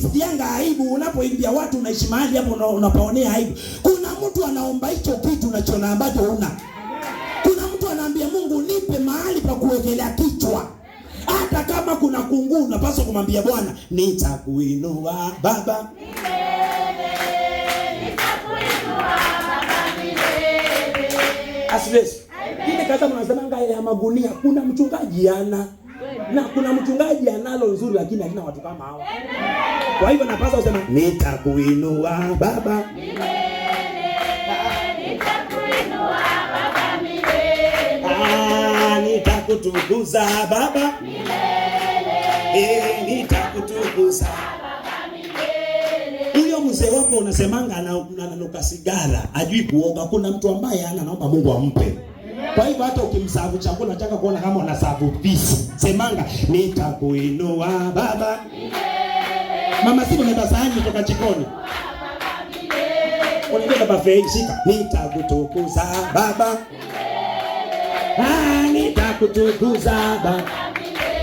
sikianga aibu unapoimbia watu unaishi mahali hapo unapaonea aibu. Kuna mtu anaomba hicho kitu unachona ambacho huna. Kuna mtu anaambia Mungu nipe mahali pa kuwekelea kichwa. Hata kama kuna kunguu unapaswa kumwambia Bwana, nitakuinua Baba. Asibesi. Ile kata mnasemanga ya magunia, kuna mchungaji ana na kuna mchungaji analo nzuri lakini hakina watu kama hao. Kwa hivyo napaswa kusema nitakuinua Baba. Nitakuinua Baba milele. Nitakutukuza Baba milele. Nitakutukuza Baba milele. Huyo mzee wako unasemanga ananuka sigara, hajui kuoga. Kuna mtu ambaye anaomba Mungu ampe. Kwa hivyo hata ukimsavu chakula nataka kuona kama unasavu pisi. Semanga nitakuinua Baba milele. Mama siku nenda sahani kutoka jikoni. Baba milele. Unaenda buffet shika. Nitakutukuza Baba milele. Nitakutukuza Baba milele.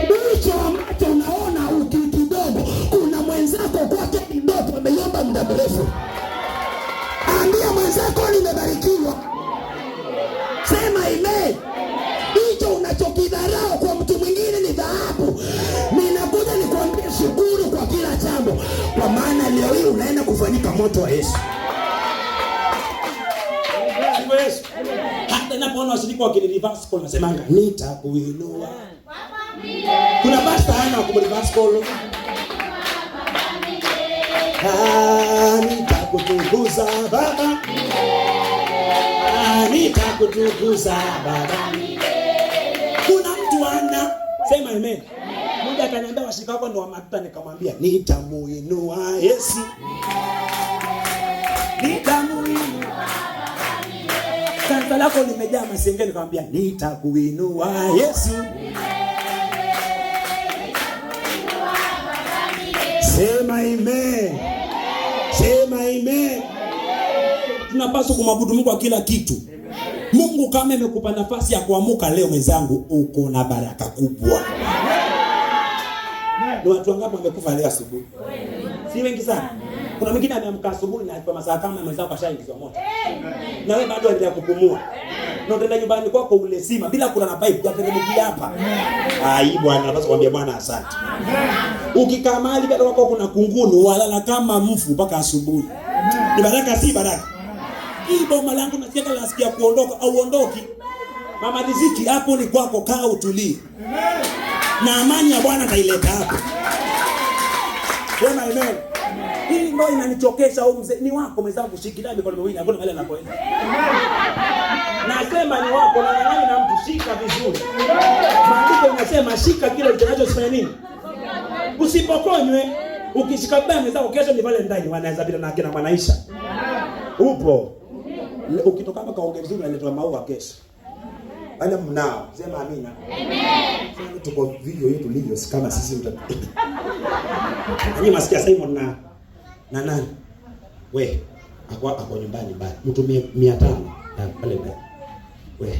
Ndicho ambacho unaona ukikidogo. Kuna mwenzako kwake ni ndoto ameomba muda mrefu. Ambia mwenzako nimebarikiwa. Sema amen. Hicho unachokidharau kwa mtu mwingine ni dhahabu. Ninakuja nikwambie shukuru kwa kila jambo. Kwa maana leo hii unaenda kufanyika moto wa Yesu. Yesu. Hata ninapoona washirika wa reverse call nasemanga nitakuinua Baba milele. Kuna pastor ana wa reverse call. Nitakutukuza Baba milele. Nitakutukuza Baba milele. Kuna mtu ana sema amen. Mmoja akaniambia washirika wako ndio wamatuta, nikamwambia nitamuinua Yesu. Nitamuinua Baba milele. Kanisa lako limejaa masengeni, nikamwambia nitakuinua Yesu. Nitakuinua Baba milele. Sema amen. Sema amen. Tunapaswa kumwabudu Mungu kwa kila kitu. Mungu kama amekupa nafasi ya kuamuka leo mwenzangu, uko na baraka kubwa. Ni watu wangapi wamekufa leo asubuhi? Si wengi sana. Kuna mwingine ameamka asubuhi na kwa masaa kama mwenzako ashaingizwa moto. Na wewe bado endelea kupumua. Na utaenda nyumbani kwako ule sima bila kula na pipe yateremkia hapa. Hii Bwana napaswa kumwambia Bwana asante. Ukikaa mahali bado wako kuna kunguni walala kama mfu mpaka asubuhi. Ni baraka si baraka? Hii boma langu nasikia kuondoka au ondoki. Mama riziki hapo ni kwako, kaa utulie. Na amani ya Bwana ataileta hapo. Sema amen. Hii ndio inanichokesha au mzee ni wako mwenzangu shikilia mikono miwili hakuna mahali anapoenda. Nasema ni wako na nani na mtu shika vizuri. Maandiko yanasema shika kile kinachosema nini? Usipokonywe. Ukishika baya mwenzako kesho ni Valentine wanaweza bila na kina Mwanaisha. Upo. Ukitoka hapa kaongea vizuri unaletwa maua kesho. Wale mnao, sema amina. Amen. Sasa tuko video yetu livyo kama sisi mtatu. Ani masikia Simon na nani? We, ako nyumbani bali. Mtu 500 pale bali. We.